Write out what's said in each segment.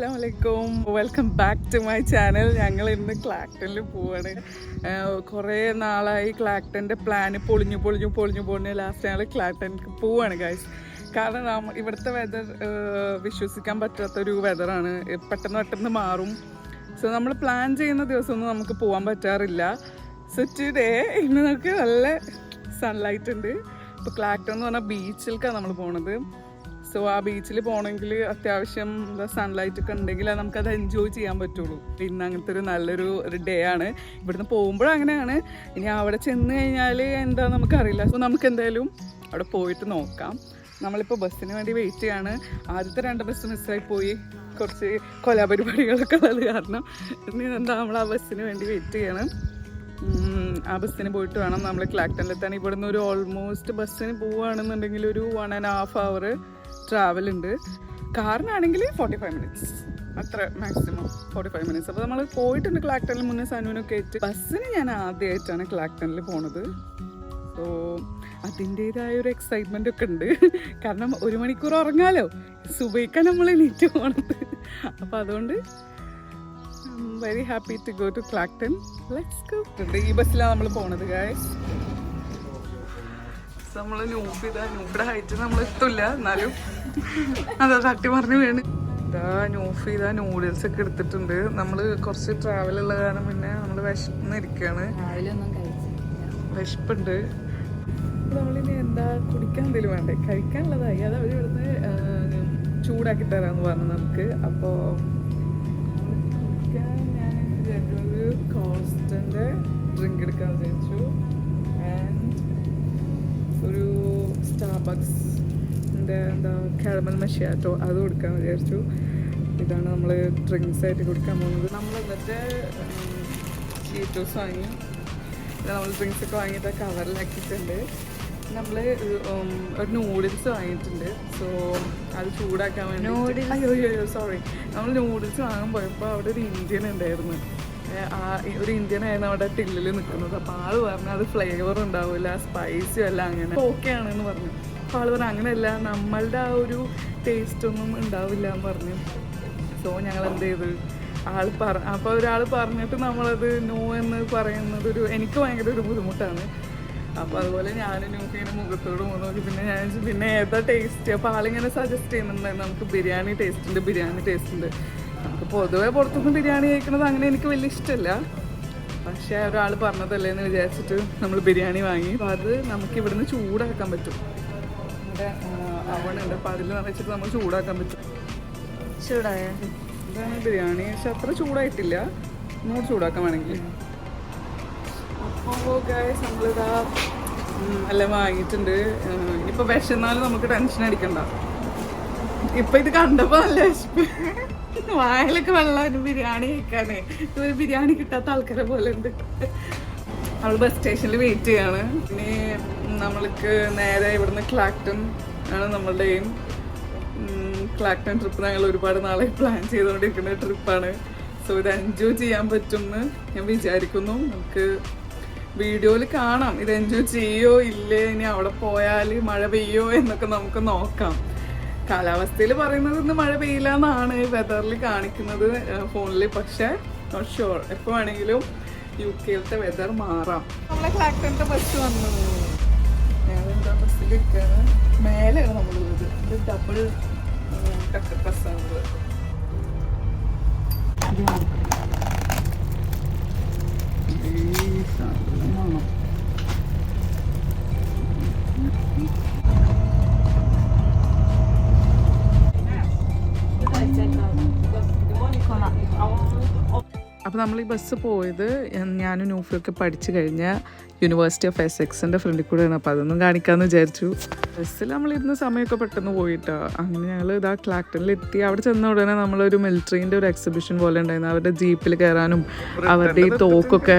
അസ്സലാമു അലൈക്കും, welcome back to my channel. ഞങ്ങൾ ഇന്ന് ക്ലാക്ടണിൽ പോവാണ്. കുറേ നാളായി ക്ലാക്ടൻ്റെ പ്ലാന് പൊളിഞ്ഞു പോകുന്ന ലാസ്റ്റ് ഞങ്ങൾ ക്ലാക്ടണിക്ക് പോവാണ് ഗൈസ്. കാരണം ഇവിടുത്തെ വെതർ വിശ്വസിക്കാൻ പറ്റാത്തൊരു വെതറാണ്, പെട്ടെന്ന് മാറും. സോ നമ്മൾ പ്ലാൻ ചെയ്യുന്ന ദിവസമൊന്നും നമുക്ക് പോകാൻ പറ്റാറില്ല. സോ ടുഡേ ഇന്ന് നമുക്ക് നല്ല സൺലൈറ്റ് ഉണ്ട്. ഇപ്പോൾ ക്ലാക്ടൺ എന്ന് പറഞ്ഞാൽ ബീച്ചിലേക്കാണ് നമ്മൾ പോണത്. സോ ആ ബീച്ചിൽ പോകണമെങ്കിൽ അത്യാവശ്യം സൺലൈറ്റ് ഒക്കെ ഉണ്ടെങ്കിൽ നമുക്കത് എൻജോയ് ചെയ്യാൻ പറ്റുള്ളൂ. ഇന്ന് അങ്ങനത്തെ നല്ലൊരു ഡേ ആണ്. ഇവിടുന്ന് പോകുമ്പോഴും അങ്ങനെയാണ്. ഇനി അവിടെ ചെന്ന് കഴിഞ്ഞാൽ എന്താ നമുക്കറിയില്ല. സോ നമുക്ക് എന്തായാലും അവിടെ പോയിട്ട് നോക്കാം. നമ്മളിപ്പോൾ ബസ്സിന് വേണ്ടി വെയിറ്റ് ചെയ്യാണ്. ആദ്യത്തെ 2 ബസ് മിസ്സായി പോയി, കുറച്ച് കൊലാപരിപാടികളൊക്കെ ഉള്ളത് കാരണം. ഇനി എന്താ നമ്മൾ ആ ബസ്സിന് വേണ്ടി വെയിറ്റ് ചെയ്യണം. ആ ബസ്സിന് പോയിട്ട് വേണം നമ്മൾ ക്ലാക്ടണിലെത്താൻ. ഇവിടുന്ന് ഒരു ഓൾമോസ്റ്റ് ബസ്സിന് പോവുകയാണെന്നുണ്ടെങ്കിൽ ഒരു 1.5 hour ട്രാവൽ ഉണ്ട്. കാറിനാണെങ്കിൽ 45 minutes, അത്ര മാക്സിമം 45 minutes. അപ്പോൾ നമ്മൾ പോയിട്ടുണ്ട് ക്ലാക്ടണിൽ മുന്നേ സനുവിനൊക്കെ ആയിട്ട്. ബസ്സിന് ഞാൻ ആദ്യമായിട്ടാണ് ക്ലാക്ടണിൽ പോണത്. സോ അതിൻ്റേതായ ഒരു എക്സൈറ്റ്മെൻ്റ് ഒക്കെ ഉണ്ട്. കാരണം 1 മണിക്കൂർ ഉറങ്ങാലോ, സുബഹിക്കാൻ നമ്മൾ എണീറ്റ് പോണത്. അപ്പോൾ അതുകൊണ്ട് very happy to go to Clacton. Let's go. ഈ ബസ്സിലാണ് നമ്മൾ പോണത് ഗൈസ്. നമ്മൾ നൂഫിയുടെ ഹൈറ്റ് നമ്മൾ എത്തില്ല, എന്നാലും അതാ തട്ടി മറിഞ്ഞ് വീണ്. നൂഫി നൂഡിൽസ് ഒക്കെ എടുത്തിട്ടുണ്ട്. നമ്മൾ കുറച്ച് ട്രാവലുള്ള കാരണം പിന്നെ നമ്മൾ വിശന്നിരിക്കുകയാണ്, വിശപ്പുണ്ട്. നമ്മളിനി എന്താ കുടിക്കാൻ എന്തെങ്കിലും വേണ്ടേ, കഴിക്കാനുള്ളതായി. അത് അവർ ഇവിടുന്ന് ചൂടാക്കി തരാമെന്ന് പറഞ്ഞു നമുക്ക്. അപ്പോൾ ഒരു കോസ്റ്റൻ്റെ ഡ്രിങ്ക് എടുക്കാമെന്ന് വിചാരിച്ചു. ഒരു സ്റ്റാർബക്സിൻ്റെ കാരമൽ മഷിയാറ്റോ അത് കൊടുക്കാമെന്ന് വിചാരിച്ചു. ഇതാണ് നമ്മൾ ഡ്രിങ്ക്സ് ആയിട്ട് കൊടുക്കാൻ പോകുന്നത്. നമ്മൾ എന്നിട്ട് ചീറ്റോസ് വാങ്ങി, നമ്മൾ ഡ്രിങ്ക്സ് ഒക്കെ വാങ്ങിയിട്ട് കവറിലാക്കിയിട്ടുണ്ട്. നമ്മൾ ഒരു നൂഡിൽസ് വാങ്ങിയിട്ടുണ്ട്. സോ അത് ചൂടാക്കാൻ വേണ്ടി അയ്യോ സോറി, നമ്മൾ നൂഡിൽസ് വാങ്ങാൻ പോയപ്പോൾ അവിടെ ഒരു ഇന്ത്യൻ ഉണ്ടായിരുന്നു. ഒരു ഇന്ത്യൻ ആയിരുന്നു അവിടെ ടില്ലിൽ നിൽക്കുന്നത്. അപ്പോൾ ആൾ പറഞ്ഞു അത് ഫ്ലേവർ ഉണ്ടാവില്ല, സ്പൈസും എല്ലാം അങ്ങനെ ഓക്കെ ആണെന്ന് പറഞ്ഞു. അപ്പോൾ ആൾ പറഞ്ഞു അങ്ങനെയല്ല, നമ്മളുടെ ആ ഒരു ടേസ്റ്റ് ഒന്നും ഉണ്ടാവില്ല എന്ന് പറഞ്ഞു. സോ ഞങ്ങൾ എന്ത് ചെയ്ത് അപ്പോൾ ഒരാൾ പറഞ്ഞിട്ട് നമ്മളത് നോ എന്ന് പറയുന്നത് എനിക്ക് ഭയങ്കര ഒരു ബുദ്ധിമുട്ടാണ്. അപ്പോൾ അതുപോലെ ഞാൻ നോക്കിങ്ങനെ മുഖത്തോട് നോക്കി. പിന്നെ ഏതാ ടേസ്റ്റ്, അപ്പോൾ ആളിങ്ങനെ സജസ്റ്റ് ചെയ്യുന്നുണ്ടായിരുന്നു നമുക്ക് ബിരിയാണി ടേസ്റ്റ് ഉണ്ട്. നമുക്ക് പൊതുവെ പുറത്തുനിന്ന് ബിരിയാണി കഴിക്കുന്നത് അങ്ങനെ എനിക്ക് വലിയ ഇഷ്ടമല്ല. പക്ഷേ ഒരാൾ പറഞ്ഞതല്ലേ എന്ന് വിചാരിച്ചിട്ട് നമ്മൾ ബിരിയാണി വാങ്ങി. അപ്പോൾ അത് നമുക്ക് ഇവിടുന്ന് ചൂടാക്കാൻ പറ്റും. ഇവിടെ അവനുണ്ട്, അപ്പോൾ അതിൽ നിറച്ചിട്ട് നമ്മൾ ചൂടാക്കാൻ പറ്റും. ചൂടായ ഇതാണ് ബിരിയാണി. പക്ഷെ അത്ര ചൂടായിട്ടില്ല, ഒന്നുകൂടി ചൂടാക്കാൻ വേണമെങ്കിൽ. അപ്പോൾ ഗൈസ് നമ്മളിതാ എല്ലാം വാങ്ങിയിട്ടുണ്ട്. ഇനിയിപ്പോൾ വിശന്നാലും നമുക്ക് ടെൻഷൻ അടിക്കണ്ട. ഇപ്പം ഇത് കണ്ടപ്പോൾ നല്ല വിശപ്പ്, വായലൊക്കെ വെള്ളം ബിരിയാണി കഴിക്കാനേ. ഇതൊരു ബിരിയാണി കിട്ടാത്ത ആൾക്കാരെ പോലെ ഉണ്ട്. നമ്മൾ ബസ് സ്റ്റേഷനിൽ വെയിറ്റ് ചെയ്യാണ്. ഇനി നമ്മൾക്ക് നേരെ ഇവിടുന്ന് ക്ലാക്ടൺ ആണ് നമ്മളുടെ എയിം. ക്ലാക്ടൺ ട്രിപ്പ് ഞങ്ങൾ ഒരുപാട് നാളെ പ്ലാൻ ചെയ്തുകൊണ്ടിരിക്കുന്ന ട്രിപ്പാണ്. സോ ഇത് എൻജോയ് ചെയ്യാൻ പറ്റുമെന്ന് ഞാൻ വിചാരിക്കുന്നു. നമുക്ക് വീഡിയോയിൽ കാണാം ഇത് എൻജോയ് ചെയ്യോ ഇല്ലേ, ഇനി അവിടെ പോയാൽ മഴ പെയ്യോ എന്നൊക്കെ നമുക്ക് നോക്കാം. കാലാവസ്ഥയിൽ പറയുന്നത് ഇന്ന് മഴ പെയ്യില്ല എന്നാണ് വെതറിൽ കാണിക്കുന്നത് ഫോണിൽ. പക്ഷേ നോട്ട് ഷുവർ, എപ്പോൾ വേണമെങ്കിലും UK വെതർ മാറാം. നമ്മളെ ക്ലാക്ടൻ്റെ ബസ് വന്നു. ഞാനെന്താ ബസ്സിലിരിക്കുകയാണ്. മേലെയാണ് നമ്മളുള്ളത്. ഇത് ഡബിൾ ബസ്സാണുള്ളത്. അപ്പോൾ നമ്മൾ ഈ ബസ് പോയത് ഞാനും നൂഫിയൊക്കെ പഠിച്ചു കഴിഞ്ഞ യൂണിവേഴ്സിറ്റി ഓഫ് എസെക്സിൻ്റെ ഫ്രണ്ടിൽ കൂടെയാണ്. അപ്പോൾ അതൊന്നും കാണിക്കാമെന്ന് വിചാരിച്ചു. ബസ്സിൽ നമ്മളിരുന്ന സമയമൊക്കെ പെട്ടെന്ന് പോയിട്ടോ. അങ്ങനെ ഞങ്ങൾ ഇതാ ക്ലാക്ടണിലെത്തി. അവിടെ ചെന്ന ഉടനെ നമ്മളൊരു മിലിറ്ററീൻ്റെ ഒരു എക്സിബിഷൻ പോലെ ഉണ്ടായിരുന്നു. അവരുടെ ജീപ്പിൽ കയറാനും അവരുടെ ഈ തോക്കൊക്കെ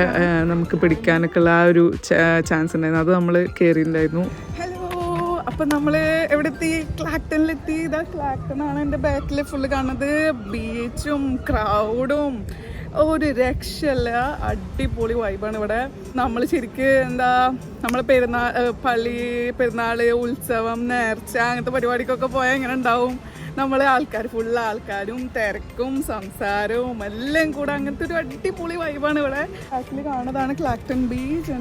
നമുക്ക് പിടിക്കാനൊക്കെ ഉള്ള ആ ഒരു ചാൻസ് ഉണ്ടായിരുന്നു. അത് നമ്മൾ കയറിയിട്ടുണ്ടായിരുന്നു. അപ്പം നമ്മൾ എവിടെ എത്തി? ക്ലാക്ടണിലെത്തി. ഇതാ ക്ലാക്ടണാണ് എൻ്റെ ബാക്കിൽ ഫുള്ള് കാണുന്നത്. ബീച്ചും ക്രൗഡും ഒരു രക്ഷയല്ല, അടിപൊളി വൈബാണ് ഇവിടെ. നമ്മൾ ശരിക്കും നമ്മളെ പെരുന്നാൾ ഉത്സവം നേർച്ച അങ്ങനത്തെ പരിപാടിക്കൊക്കെ പോയാൽ ഇങ്ങനെ ഉണ്ടാവും. നമ്മളെ ആൾക്കാർ ഫുള്ള് ആൾക്കാരും തിരക്കും സംസാരവും എല്ലാം കൂടെ അങ്ങനത്തെ ഒരു അടിപൊളി വൈബാണ് ഇവിടെ. ആക്ച്വലി കാണുന്നതാണ് ക്ലാക്ടൺ ബീച്ച്.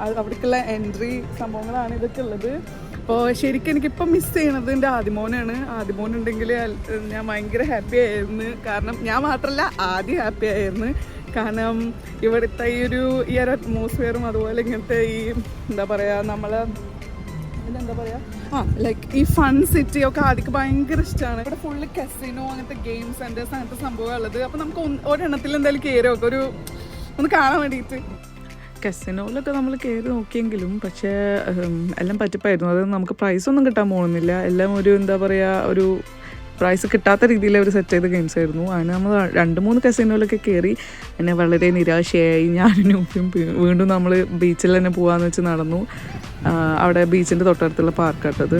അവിടേക്കുള്ള എൻട്രി സംഭവങ്ങളാണ് ഇതൊക്കെ ഉള്ളത്. അപ്പോൾ ശരിക്കും എനിക്കിപ്പം മിസ് ചെയ്യണത് എൻ്റെ ആദിമോനാണ്. ആദിമോനുണ്ടെങ്കിൽ ഞാൻ ഭയങ്കര ഹാപ്പി ആയിരുന്നു. കാരണം ഞാൻ മാത്രമല്ല ആദ്യം ഹാപ്പി ആയിരുന്നു. കാരണം ഇവിടുത്തെ ഈ ഒരു അറ്റ്മോസ്ഫിയറും അതുപോലെ ഇങ്ങനത്തെ ഈ എന്താ പറയുക നമ്മളെ ഇതെന്താ പറയുക ലൈക്ക് ഈ ഫൺ സിറ്റി ഒക്കെ ആദ്യം ഭയങ്കര ഇഷ്ടമാണ്. ഇവിടെ ഫുള്ള് കസിനോ അങ്ങനത്തെ ഗെയിം സെൻറ്റേഴ്സ് അങ്ങനത്തെ സംഭവം ഉള്ളത്. അപ്പോൾ നമുക്ക് ഒരെണ്ണത്തിൽ എന്തായാലും കയറി നോക്കാം ഒന്ന് കാണാൻ വേണ്ടിയിട്ട്. കസിനോയിലൊക്കെ നമ്മൾ കയറി നോക്കിയെങ്കിലും പക്ഷേ എല്ലാം പറ്റിപ്പായിരുന്നു. അത് നമുക്ക് പ്രൈസൊന്നും കിട്ടാൻ പോകുന്നില്ല. എല്ലാം ഒരു എന്താ പറയുക ഒരു പ്രൈസ് കിട്ടാത്ത രീതിയിൽ അവർ സെറ്റ് ചെയ്ത ഗെയിംസ് ആയിരുന്നു. അതിന് നമ്മൾ 2-3 കസിനോയിലൊക്കെ കയറി എന്നെ വളരെ നിരാശയായി. ഞാനും വീണ്ടും നമ്മൾ ബീച്ചിൽ തന്നെ പോകാമെന്ന് വെച്ച് നടന്നു. അവിടെ ബീച്ചിൻ്റെ തൊട്ടടുത്തുള്ള പാർക്കാട്ടത്.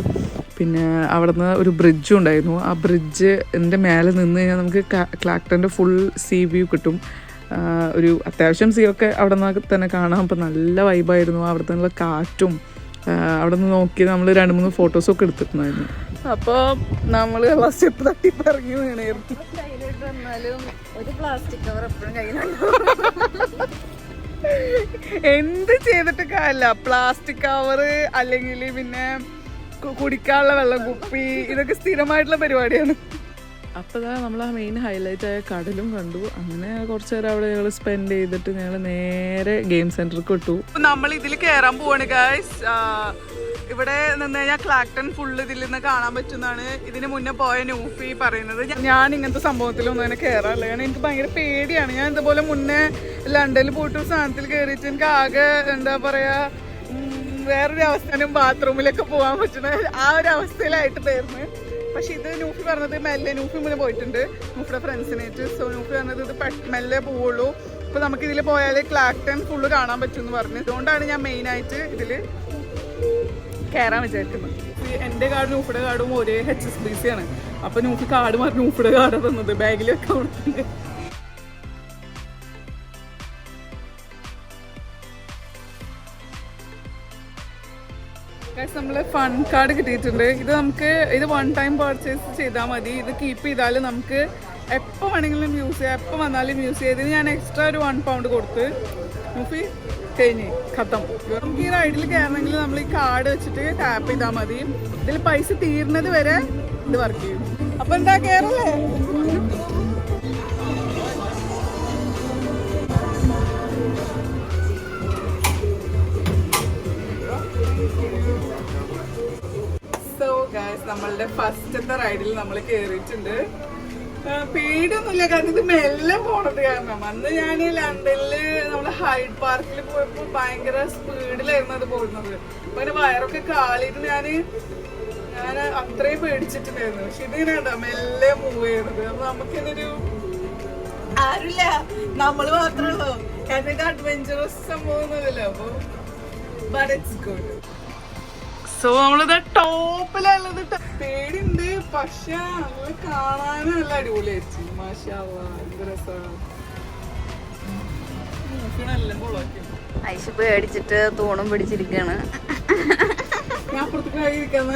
പിന്നെ അവിടെ നിന്ന് ഒരു ബ്രിഡ്ജും ഉണ്ടായിരുന്നു. ആ ബ്രിഡ്ജിൻ്റെ മേലെ നിന്ന് കഴിഞ്ഞാൽ നമുക്ക് ക്ലാക്ടൻ്റെ ഫുൾ സീ വ്യൂ കിട്ടും. ഒരു അത്യാവശ്യം സീ ഒക്കെ അവിടെ നിന്ന് തന്നെ കാണാം. അപ്പം നല്ല വൈബായിരുന്നു. അവിടെ നിന്നുള്ള കാറ്റും അവിടെ നിന്ന് നോക്കി നമ്മൾ 2-3 ഫോട്ടോസൊക്കെ എടുത്തിട്ടുണ്ടായിരുന്നു. അപ്പോൾ നമ്മൾ സ്റ്റെപ്പ് തട്ടി പറഞ്ഞു വീണായിരുന്നു. എന്ത് ചെയ്തിട്ട് കാര്യമില്ല. പ്ലാസ്റ്റിക് കവർ അല്ലെങ്കിൽ പിന്നെ കുടിക്കാനുള്ള വെള്ളം കുപ്പി ഇതൊക്കെ സ്ഥിരമായിട്ടുള്ള പരിപാടിയാണ്. അപ്പോൾ നമ്മൾ ആ മെയിൻ ഹൈലൈറ്റ് ആയ കടലും കണ്ടു. അങ്ങനെ കുറച്ച് നേരം അവിടെ ഞങ്ങൾ സ്പെൻഡ് ചെയ്തിട്ട് ഞങ്ങൾ നേരെ ഗെയിം സെന്ററിൽ വിട്ടു. നമ്മൾ ഇതിൽ കയറാൻ പോവാണ് ഗൈസ്. ഇവിടെ നിന്ന് കഴിഞ്ഞാൽ ക്ലാക്ടൺ ഫുള്ള് ഇതിൽ നിന്ന് കാണാൻ പറ്റുന്നതാണ് ഇതിന് മുന്നേ പോയ നൂഫി പറയുന്നത്. ഞാൻ ഇങ്ങനത്തെ സംഭവത്തിലൊന്നും അങ്ങനെ കയറാറില്ല. കാരണം എനിക്ക് ഭയങ്കര പേടിയാണ്. ഞാൻ ഇതുപോലെ മുന്നേ ലണ്ടനിൽ പോയിട്ട് ഒരു സാധനത്തിൽ കയറിയിട്ട് എനിക്ക് ആകെ എന്താ പറയുക വേറൊരു അവസ്ഥയിലും ബാത്റൂമിലൊക്കെ പോകാൻ പറ്റുന്ന ആ ഒരു അവസ്ഥയിലായിട്ടുണ്ടായിരുന്നു. പക്ഷെ ഇത് നൂഫി പറഞ്ഞത് മെല്ലെ നൂഫി മുന്നേ പോയിട്ടുണ്ട് നൂഫിയുടെ ഫ്രണ്ട്സിനായിട്ട്. സോ നൂഫി പറഞ്ഞത് ഇത് മെല്ലെ പോവുള്ളൂ. അപ്പോൾ നമുക്കിതിൽ പോയാൽ ക്ലാക്ടൺ ഫുള്ള് കാണാൻ പറ്റുമെന്ന് പറഞ്ഞു. അതുകൊണ്ടാണ് ഞാൻ മെയിനായിട്ട് ഇതിൽ കയറാൻ വിചാരിക്കുന്നത്. എൻ്റെ കാർഡ് നൂഫിയുടെ കാർഡും ഒരേ HSBC ആണ്. അപ്പോൾ നൂഫി കാർഡ് മാറി നൂഫിയുടെ കാർഡ് തന്നത് ബാഗിൽ വെക്കാൻ കൊടുത്തിട്ടുണ്ട്. നമ്മൾ ഫൺ കാർഡ് കിട്ടിയിട്ടുണ്ട്. ഇത് നമുക്ക് 1 ടൈം പർച്ചേസ് ചെയ്താൽ മതി. ഇത് കീപ്പ് ചെയ്താൽ നമുക്ക് എപ്പോൾ വേണമെങ്കിലും യൂസ് ചെയ്യാം. എപ്പോൾ വന്നാലും യൂസ് ചെയ്തതിന് ഞാൻ എക്സ്ട്രാ ഒരു 1 പൗണ്ട് കൊടുത്ത് നൂഫി കഴിഞ്ഞ് ഖത്തം. നമുക്ക് ഈ റൈഡിൽ കയറണമെങ്കിൽ നമ്മൾ ഈ കാർഡ് വെച്ചിട്ട് ടാപ്പ് ചെയ്താൽ മതി. ഇതിൽ പൈസ തീരുന്നത് വരെ ഇത് വർക്ക് ചെയ്യും. അപ്പോൾ എന്താ കയറല്ലേ? സോ ഗൈസ് നമ്മളുടെ ഫസ്റ്റത്തെ റൈഡിൽ നമ്മൾ കയറിയിട്ടുണ്ട്. പേടിയൊന്നുമില്ല. കാരണം ഇത് മെല്ലെ പോണത് കാരണം. അന്ന് ഞാൻ ലണ്ടനില് നമ്മള് ഹൈഡ് പാർക്കിൽ പോയപ്പോൾ ഭയങ്കര സ്പീഡിലായിരുന്നു അത് പോകുന്നത്. അപ്പൊ അതിന്റെ വയറൊക്കെ കാളിയിട്ട് ഞാൻ അത്രയും പേടിച്ചിട്ടുണ്ടായിരുന്നു. പക്ഷെ ഇതിനാ മെല്ലെ മൂവ് ചെയ്യുന്നത്. അപ്പൊ നമുക്കിതൊരു ആരുമില്ല, നമ്മള് മാത്രമേ ഉള്ളൂ. കാരണം ഇത് അഡ്വഞ്ചറസ് സംഭവമൊന്നുമില്ലല്ലോ. അപ്പൊ ബട്ട് ഇറ്റ്സ് ഗുഡ്. സോ നമ്മളിത് ടോപ്പിലുള്ളത്. പേടിയുണ്ട് പക്ഷെ നമ്മള് കാണാനും നല്ല അടിപൊളിയായിരിച്ചു. മാഷാ അല്ലാഹ് എന്ത് രസമാണ്. ഐഷ പേടിച്ചിട്ട് തൂണും പിടിച്ചിരിക്കാണ്. ഞാൻ അപ്പുറത്തേക്ക് പെട്ടെന്ന്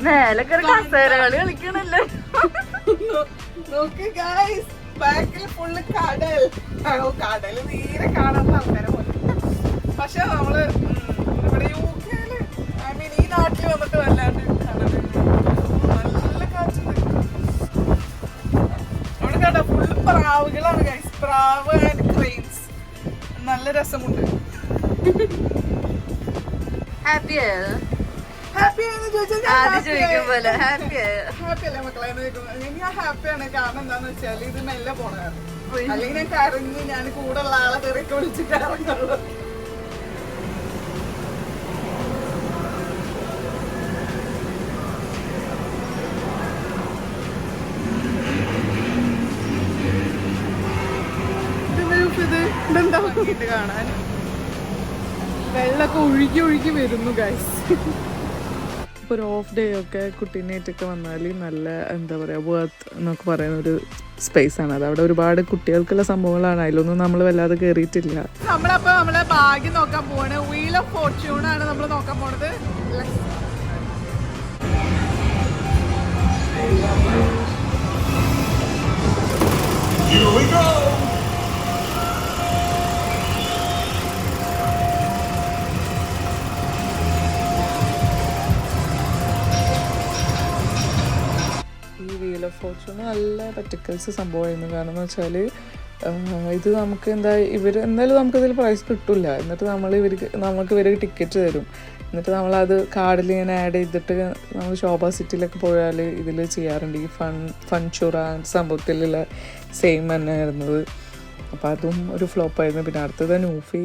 മേലൊക്കെ കസേരകളി കളിക്കണല്ലോ. നോക്ക് ഗൈസ്, ബാക്കിൽ ഫുള്ള് കടൽ. കടല് തീരെ കാണാത്ത ആൾക്കാരെ പോലെ. പക്ഷെ നമ്മള് ഇവിടെ യുകെയില് ഐ മീൻ ഈ നാട്ടിൽ വന്നിട്ട് വല്ലാണ്ട് കടല് നല്ല കാറ്റുണ്ട്. അവിടെ കണ്ട ഫുള്ള് പ്രാവുകളാണ് ഗൈസ്. പ്രാവ് ആൻഡ് ക്രെയിൻസ്. നല്ല രസമുണ്ട്. ഹാപ്പിയായോ? ഹാപ്പിയാന്ന് ചോദിച്ചാൽ ഹാപ്പിയല്ലേ മക്കളെ? ഞാൻ ഹാപ്പിയാണ്. കാരണം എന്താന്ന് വെച്ചാൽ ഇത് മെല്ലെ പോണതാണ്. അല്ലെങ്കിൽ ഞാൻ കരഞ്ഞ് ഞാൻ കൂടെ ഉള്ള ആളെ തിരക്ക് വിളിച്ചിട്ട് ഇറങ്ങുള്ളൂ. ഇതെന്താ നോക്കിയിട്ട് കാണാൻ വെള്ളമൊക്കെ ഒഴുകി ഒഴുകി വരുന്നു ഗൈസ്. നമ്മളിപ്പോൾ ഒരു ഓഫ് ഡേ ഒക്കെ കുട്ടീനായിട്ടൊക്കെ വന്നാൽ നല്ല എന്താ പറയുക വർത്ത് എന്നൊക്കെ പറയുന്ന ഒരു സ്പേസാണ് അത്. അവിടെ ഒരുപാട് കുട്ടികൾക്കുള്ള സംഭവങ്ങളാണ്, അതിലൊന്നും നമ്മൾ വല്ലാതെ കയറിയിട്ടില്ല. നമ്മളപ്പോൾ നമ്മളെ ഭാഗ്യം നോക്കാൻ പോവാണ്. വീൽ ഓഫ് ഫോർച്യൂൺ ആണ് നമ്മൾ നോക്കാൻ പോണത്. Here we go! ഈ വീൽ ഓഫ് ഫോർച്യൂൺ നല്ല പറ്റിക്കൽസ് സംഭവമായിരുന്നു. കാരണം എന്ന് വെച്ചാൽ ഇത് നമുക്ക് എന്തായാലും നമുക്കതിൽ പ്രൈസ് കിട്ടില്ല. എന്നിട്ട് നമുക്ക് ഇവർ ടിക്കറ്റ് തരും. എന്നിട്ട് നമ്മളത് കാർഡിൽ ഇങ്ങനെ ആഡ് ചെയ്തിട്ട് നമ്മൾ ശോഭ സിറ്റിയിലൊക്കെ പോയാൽ ഇതിൽ ചെയ്യാറുണ്ട്. ഈ ഫൺചൂറ സംഭവത്തിലുള്ള സെയിം തന്നെ ആയിരുന്നത്. അപ്പോൾ അതും ഒരു ഫ്ലോപ്പായിരുന്നു. പിന്നെ അടുത്തത് നൂഫി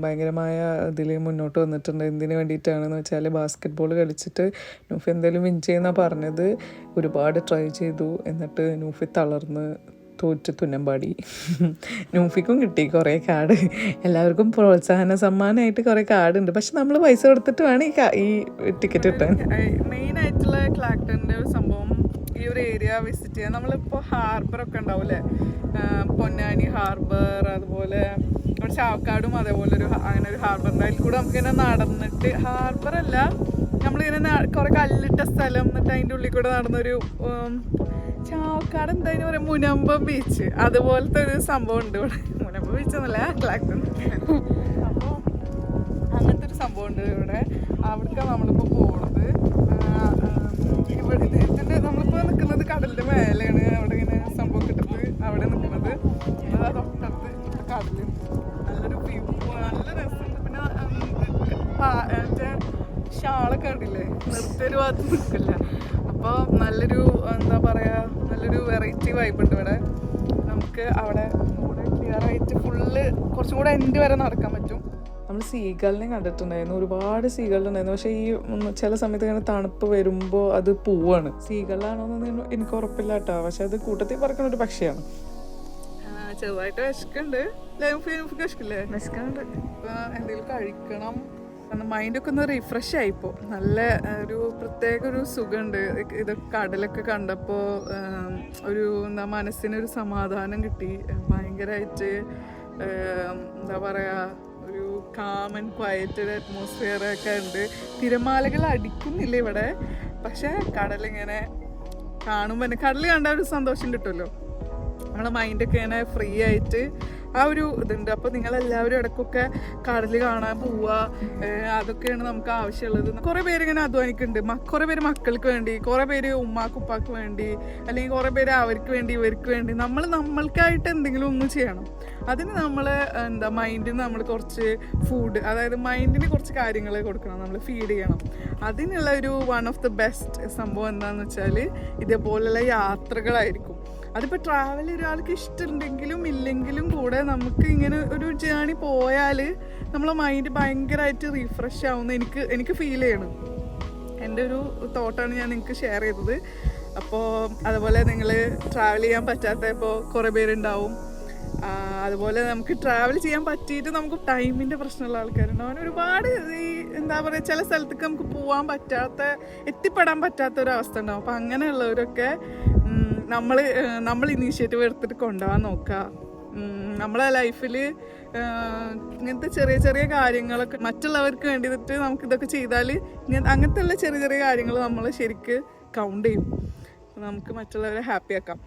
ഭയങ്കരമായ ഇതിൽ മുന്നോട്ട് വന്നിട്ടുണ്ട്. എന്തിനു വേണ്ടിയിട്ടാണെന്ന് വെച്ചാൽ ബാസ്ക്കറ്റ് ബോൾ കളിച്ചിട്ട് നൂഫി എന്തായാലും വിൻ ചെയ്യുന്ന പറഞ്ഞത്. ഒരുപാട് ട്രൈ ചെയ്തു, എന്നിട്ട് നൂഫി തളർന്ന് തോറ്റ് തുന്നമ്പാടി. നൂഫിക്കും കിട്ടി കുറേ കാർഡ്. എല്ലാവർക്കും പ്രോത്സാഹന സമ്മാനമായിട്ട് കുറേ കാർഡ് ഉണ്ട്. പക്ഷെ നമ്മൾ പൈസ കൊടുത്തിട്ട് വേണം ഈ ടിക്കറ്റ് കിട്ടാൻ. മെയിനായിട്ടുള്ള ക്ലാക്ടൻ്റെ ഒരു സംഭവം ഈ ഒരു ഏരിയ വിസിറ്റ് ചെയ്യാൻ. നമ്മളിപ്പോൾ ഹാർബറൊക്കെ ഉണ്ടാവില്ലേ, പൊന്നാനി ഹാർബർ, അതുപോലെ ഇവിടെ ചാവക്കാടും അതേപോലെ അങ്ങനെ ഒരു ഹാർബറുണ്ട്. അതിൽ കൂടെ നമുക്കിങ്ങനെ നടന്നിട്ട്, ഹാർബറല്ല, നമ്മളിങ്ങനെ കുറേ കല്ലിട്ട സ്ഥലം, എന്നിട്ട് അതിൻ്റെ ഉള്ളിൽ കൂടെ നടന്നൊരു ചാവക്കാട് എന്തായാലും പറയാം മുനമ്പം ബീച്ച്, അതുപോലത്തെ ഒരു സംഭവം ഉണ്ട് ഇവിടെ. മുനമ്പം ബീച്ച് എന്നല്ല, ക്ലാക്ടൺ. അപ്പോൾ അങ്ങനത്തെ ഒരു സംഭവം ഉണ്ട് ഇവിടെ. അവിടേക്കാണ് നമ്മളിപ്പോൾ പോകുന്നത്. ഇവിടെ ഇതിൻ്റെ നമ്മളിപ്പോൾ നിൽക്കുന്നത് കടലിൻ്റെ മേലെയാണ്. അവിടെ ഇങ്ങനെ സംഭവം കിട്ടുന്നത് അവിടെ നിൽക്കുന്നത്. തൊട്ടടുത്ത് കടല്, നല്ലൊരു വ്യൂ, നല്ല രസമുണ്ട്. പിന്നെ മറ്റേ ഷാളൊക്കെ ഉണ്ടില്ലേ, നിർത്തിയൊരു ഭാഗത്ത് നിൽക്കില്ല. അപ്പോൾ നല്ലൊരു എന്താ പറയുക, നല്ലൊരു വെറൈറ്റി വൈബ് ഉണ്ട് ഇവിടെ. നമുക്ക് അവിടെ കൂടെ ക്ലിയർ ആയിട്ട് ഫുള്ള് കുറച്ചും കൂടെ എൻഡ് വരെ നടക്കാൻ പറ്റും. നമ്മൾ സീഗളിനെ കണ്ടിട്ടുണ്ടായിരുന്നു, ഒരുപാട് സീകളുണ്ടായിരുന്നു. പക്ഷേ ഈ ചില സമയത്ത് ഇങ്ങനെ തണുപ്പ് വരുമ്പോൾ അത് പോവാണ്. സീകളാണോന്ന് എനിക്ക് ഉറപ്പില്ല കേട്ടോ. പക്ഷെ അത് കൂട്ടത്തിൽ പറക്കുന്ന ഒരു പക്ഷിയാണ്. ചെറുതായിട്ട് വിശക്കുണ്ട്. വിശക്കില്ലേ? വിശക്കുന്നുണ്ട്. ഇപ്പം എന്തെങ്കിലും കഴിക്കണം. മൈൻഡൊക്കെ ഒന്ന് റിഫ്രഷ് ആയിപ്പോൾ. നല്ല ഒരു പ്രത്യേക ഒരു സുഖമുണ്ട്. ഇതൊക്കെ കടലൊക്കെ കണ്ടപ്പോൾ ഒരു മനസ്സിനൊരു സമാധാനം കിട്ടി. ഭയങ്കരമായിട്ട് എന്താ പറയുക, ഒരു കാം ആൻഡ് ക്വയറ്റഡ് അറ്റ്മോസ്ഫിയർ ഒക്കെ ഉണ്ട്. തിരമാലകൾ അടിക്കുന്നില്ല ഇവിടെ, പക്ഷെ കടലിങ്ങനെ കാണുമ്പോൾ തന്നെ, കടൽ കണ്ടാൽ ഒരു സന്തോഷം കിട്ടുമല്ലോ. നമ്മളെ മൈൻഡൊക്കെ ഇങ്ങനെ ഫ്രീ ആയിട്ട് ആ ഒരു ഇതുണ്ട്. അപ്പോൾ നിങ്ങളെല്ലാവരും ഇടയ്ക്കൊക്കെ കടൽ കാണാൻ പോവുക, അതൊക്കെയാണ് നമുക്ക് ആവശ്യമുള്ളത്. കുറേ പേര് ഇങ്ങനെ അധ്വാനിക്കുന്നുണ്ട്. കുറേ പേര് മക്കൾക്ക് വേണ്ടി, കുറേ പേര് ഉമ്മാക്കുപ്പാക്ക് വേണ്ടി, അല്ലെങ്കിൽ കുറേ പേര് അവർക്ക് വേണ്ടി, ഇവർക്ക് വേണ്ടി. നമ്മൾക്കായിട്ട് എന്തെങ്കിലും ഒന്ന് ചെയ്യണം. അതിന് നമ്മൾ മൈൻഡിന് നമ്മൾ കുറച്ച് ഫുഡ്, അതായത് മൈൻഡിന് കുറച്ച് കാര്യങ്ങൾ കൊടുക്കണം, നമ്മൾ ഫീഡ് ചെയ്യണം. അതിനുള്ള ഒരു വൺ ഓഫ് ദ ബെസ്റ്റ് സംഭവം എന്താണെന്ന് വെച്ചാൽ ഇതേപോലെയുള്ള യാത്രകളായിരിക്കും. അതിപ്പോൾ ട്രാവൽ ഒരാൾക്ക് ഇഷ്ടമുണ്ടെങ്കിലും ഇല്ലെങ്കിലും കൂടെ നമുക്ക് ഇങ്ങനെ ഒരു ജേണി പോയാൽ നമ്മളെ മൈൻഡ് ഭയങ്കരമായിട്ട് റീഫ്രഷ് ആവുമെന്ന് എനിക്ക് ഫീൽ ചെയ്യണം. എൻ്റെ ഒരു തോട്ടാണ് ഞാൻ നിങ്ങൾക്ക് ഷെയർ ചെയ്തത്. അപ്പോൾ അതുപോലെ നിങ്ങൾ ട്രാവൽ ചെയ്യാൻ പറ്റാത്ത ഇപ്പോൾ കുറേ പേരുണ്ടാവും. അതുപോലെ നമുക്ക് ട്രാവൽ ചെയ്യാൻ പറ്റിയിട്ട് നമുക്ക് ടൈമിൻ്റെ പ്രശ്നമുള്ള ആൾക്കാരുണ്ടാവും. ഒരുപാട് ഈ എന്താ പറയുക, ചില സ്ഥലത്തേക്ക് നമുക്ക് എത്തിപ്പെടാൻ പറ്റാത്ത ഒരു അവസ്ഥ ഉണ്ടാവും. അപ്പോൾ അങ്ങനെയുള്ളവരൊക്കെ നമ്മൾ ഇനീഷ്യേറ്റീവ് എടുത്തിട്ട് കൊണ്ടുപോകാൻ നോക്കുക. നമ്മളെ ലൈഫിൽ ഇങ്ങനത്തെ ചെറിയ ചെറിയ കാര്യങ്ങളൊക്കെ മറ്റുള്ളവർക്ക് വേണ്ടിയിട്ട് നമുക്കിതൊക്കെ ചെയ്താൽ അങ്ങനത്തെ ഉള്ള ചെറിയ ചെറിയ കാര്യങ്ങൾ നമ്മൾ ശരിക്ക് കൗണ്ട് ചെയ്യും. നമുക്ക് മറ്റുള്ളവരെ ഹാപ്പി ആക്കാം.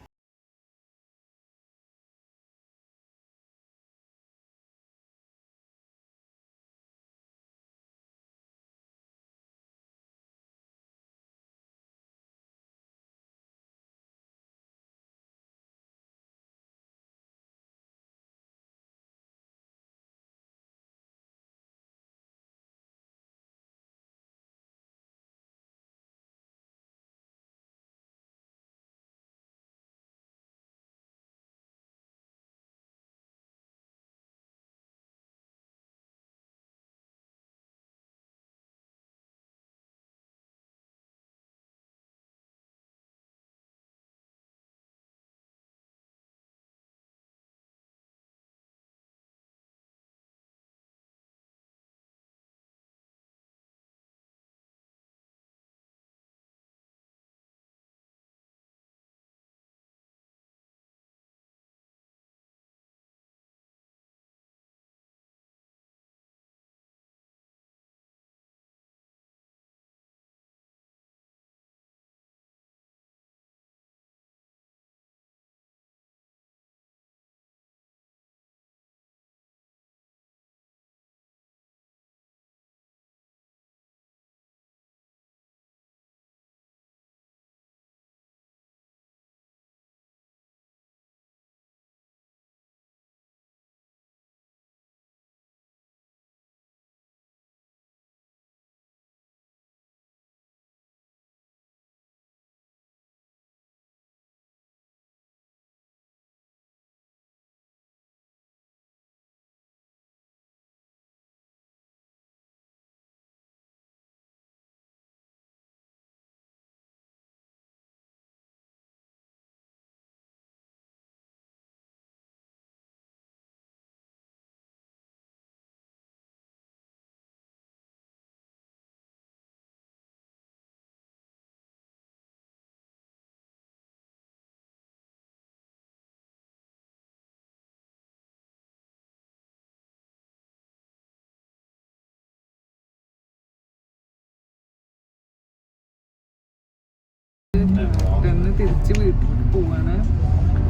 പെട്ടെന്ന് തിരിച്ച് വീട്ടിലേക്ക് പോവാണ്.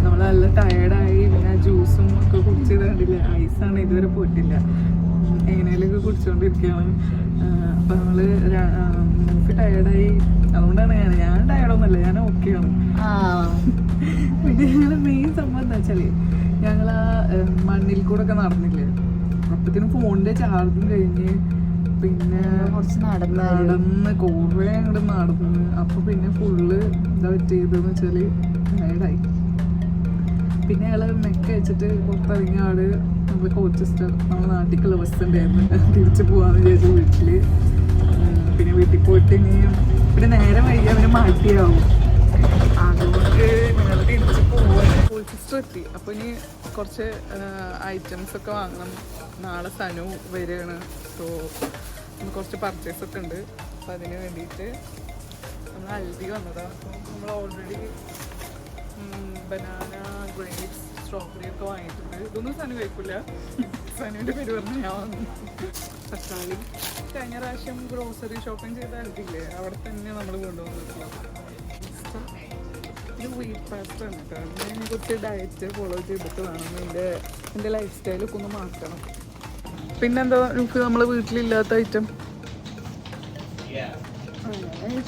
നമ്മൾ നല്ല ടയേർഡായി. പിന്നെ ജ്യൂസും ഒക്കെ കുടിച്ചത് കണ്ടില്ല, ഐസാണ്, ഇതുവരെ പോയിട്ടില്ല. എങ്ങനെയൊക്കെ കുടിച്ചുകൊണ്ടിരിക്കുകയാണ്. അപ്പം നമ്മൾ ടയേർഡായി. അതുകൊണ്ടാണ് ഞാൻ ടയേർഡൊന്നുമല്ല, ഞാൻ ഓക്കെയാണ്. പിന്നെ ഞങ്ങൾ മെയിൻ സംഭവം എന്താ വെച്ചാല് ഞങ്ങൾ ആ മണ്ണിൽ കൂടെ ഒക്കെ നടന്നില്ലേ, അപ്പത്തിനും ഫോണിന്റെ ചാർജും കഴിഞ്ഞ് പിന്നെ കുറച്ച് നടന്ന് കുറേ അങ്ങോട്ട് നടന്ന്. അപ്പൊ പിന്നെ ഫുള്ള് എന്താ പറ്റിയതെന്ന് വെച്ചാല് ടയേർഡായി. പിന്നെ ഞങ്ങള് മെക്ക വെച്ചിട്ട് പുറത്തിറങ്ങിയ ആള് നമ്മള് കോച്ചസ്റ്റർ നമ്മളെ നാട്ടിലേക്കുള്ള ബസ് ഉണ്ടായിരുന്നു, തിരിച്ചു പോവാന്ന് വിചാരിച്ചു വീട്ടില്. പിന്നെ വീട്ടിൽ പോയിട്ട് ഇനിയും പിന്നെ നേരെ വൈകി അവന് മാറ്റിയാവും. അതുകൊണ്ട് ഞങ്ങൾ തിരിച്ച് പോവാണ്. കോച്ചസ്റ്റർ എത്തി. അപ്പൊ ഇനി കുറച്ച് ഐറ്റംസ് ഒക്കെ വാങ്ങണം. നാളെ സനു വരികയാണ്. സോ കുറച്ച് പർച്ചേസ് ഒക്കെ ഉണ്ട്. അപ്പം അതിന് വേണ്ടിയിട്ട് നമ്മൾ ഹൽദി വന്നതാണ്. അപ്പോൾ നമ്മൾ ഓൾറെഡി ബനാന, ഗ്രേപ്സ്, സ്ട്രോബെറി ഒക്കെ വാങ്ങിയിട്ടുണ്ട്. ഇതൊന്നും സനു കഴിക്കില്ല. സനുവിൻ്റെ പേര് പറഞ്ഞ് ഞാൻ വന്നു. തക്കാളി കഴിഞ്ഞ പ്രാവശ്യം ഗ്രോസറി ഷോപ്പിംഗ് ചെയ്ത ഹൽദില്ലേ, അവിടെ തന്നെ നമ്മൾ കൊണ്ടുവന്നിട്ടുള്ളത്. ഇത് വീറ്റ് പാസ്റ്റ് ആണ് കേട്ടോ. ഞാൻ കുറച്ച് ഡയറ്റ് ഫോളോ ചെയ്തിട്ട് വേണം എൻ്റെ ലൈഫ് സ്റ്റൈലൊക്കെ ഒന്ന് മാറ്റണം. പിന്നെന്താ നമുക്ക് നമ്മളെ വീട്ടിലില്ലാത്ത ഐറ്റം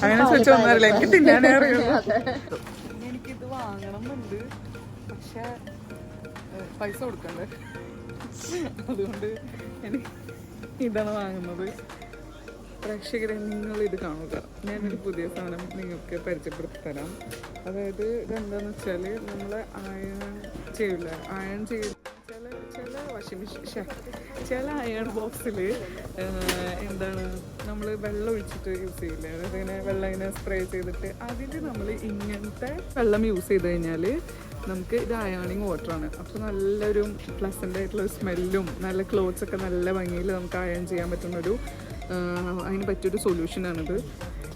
അങ്ങനെ ചോദിച്ചൊന്നും അറിയില്ല, എനിക്ക് തിന്നാനേ അറിയുള്ളൂ. എനിക്കിത് വാങ്ങണമെന്നുണ്ട്, പക്ഷെ പൈസ കൊടുക്കണ്ടേ, അതുകൊണ്ട് എനിക്ക് ഇതാണ് വാങ്ങുന്നത്. പ്രേക്ഷകരെ നിങ്ങൾ ഇത് കാണുക. ഞാനൊരു പുതിയ സാധനം നിങ്ങൾക്ക് പരിചയപ്പെടുത്തി തരാം. അതായത് ഇതെന്താണെന്ന് വെച്ചാൽ നമ്മൾ അയൺ ചെയ്യില്ല, അയൺ ചെയ്ത് ചില വാഷിംഗ് മെഷീൻ ചില അയൺ ബോക്സിൽ എന്താണ് നമ്മൾ വെള്ളം ഒഴിച്ചിട്ട് യൂസ് ചെയ്യില്ല. അതായത് ഇങ്ങനെ വെള്ളം ഇങ്ങനെ സ്പ്രേ ചെയ്തിട്ട് അതിൽ നമ്മൾ ഇങ്ങനത്തെ വെള്ളം യൂസ് ചെയ്ത് കഴിഞ്ഞാൽ നമുക്ക് ഇത് അയണിങ് വാട്ടറാണ്. അപ്പോൾ നല്ലൊരു പ്ലസൻ്റ് ആയിട്ടുള്ള സ്മെല്ലും നല്ല ക്ലോത്ത്സ് ഒക്കെ നല്ല ഭംഗിയിൽ നമുക്ക് അയൺ ചെയ്യാൻ പറ്റുന്നൊരു അതിന് പറ്റിയൊരു സൊല്യൂഷനാണിത്.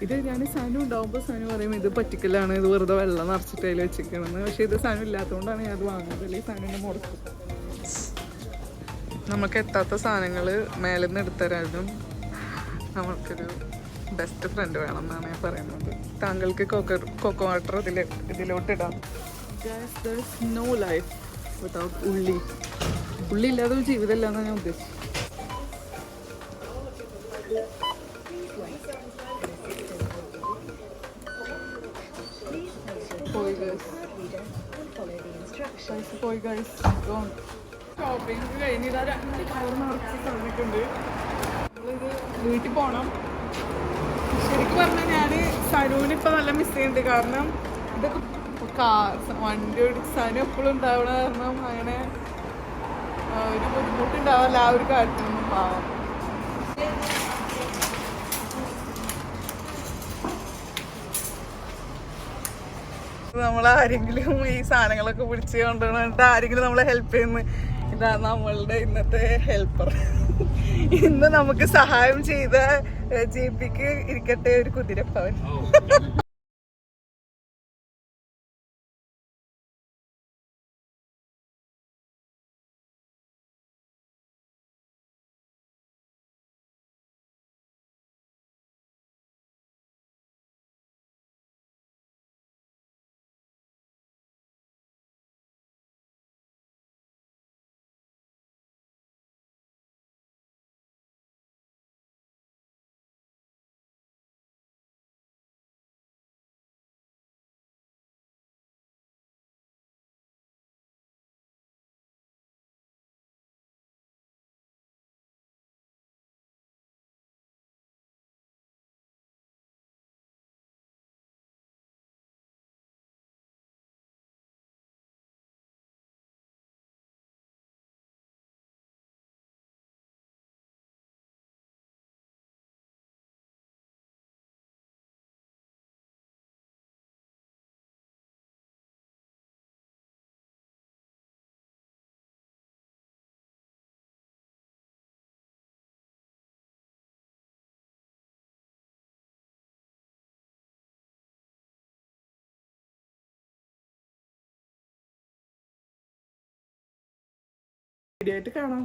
ഇത് ഞാൻ സനു ഉണ്ടാകുമ്പോൾ സനു പറയും ഇത് പറ്റിക്കലാണ്, ഇത് വെറുതെ വെള്ളം നിറച്ചിട്ട് അതിൽ വെച്ചിരിക്കണമെന്ന്. പക്ഷേ ഇത് സനു ഇല്ലാത്തതുകൊണ്ടാണ് ഞാൻ അത് വാങ്ങുന്നത്. അല്ലെങ്കിൽ സനുവിനെ മുടക്കും. നമുക്ക് എത്താത്ത സാധനങ്ങൾ മേലെ നിന്ന് എടുത്തരാനും നമ്മൾക്കൊരു ബെസ്റ്റ് ഫ്രണ്ട് വേണം എന്നാണ് ഞാൻ പറയുന്നത്. താങ്കൾക്ക് കൊക്കോ വാട്ടർ ഇതിലോട്ടിടാം. There is no life without ഉള്ളി. ഉള്ളി ഇല്ലാതെ ഒരു ജീവിതമില്ല എന്നാണ് ഞാൻ ഉദ്ദേശിച്ചത്. ഷോപ്പിംഗ് കഴിഞ്ഞിട്ട് 2 കവർ നിറച്ച് തന്നിട്ടുണ്ട്. നമ്മളിത് വീട്ടിൽ പോകണം. ശരിക്കും പറഞ്ഞാൽ ഞാൻ സനുവിന് ഇപ്പം നല്ല മിസ് ചെയ്യുന്നുണ്ട്. കാരണം ഇതൊക്കെ വണ്ടി ഓടിച്ചാനും എപ്പോഴും ഉണ്ടാവണ കാരണം അങ്ങനെ ഒരു ബുദ്ധിമുട്ടുണ്ടാവില്ല ആ ഒരു കാര്യത്തിനൊന്നും. പാവം. നമ്മളാരെങ്കിലും ഈ സാധനങ്ങളൊക്കെ പിടിച്ച് കൊണ്ടുവന്നിട്ട് ആരെങ്കിലും നമ്മളെ ഹെൽപ്പ് ചെയ്യുന്നു. ഇതാ നമ്മളുടെ ഇന്നത്തെ ഹെൽപ്പർ. ഇന്ന് നമുക്ക് സഹായം ചെയ്ത JPക്ക് ഇരിക്കട്ടെ ഒരു കുതിരപ്പവൻ. വീഡിയോ ആയിട്ട് കാണാം.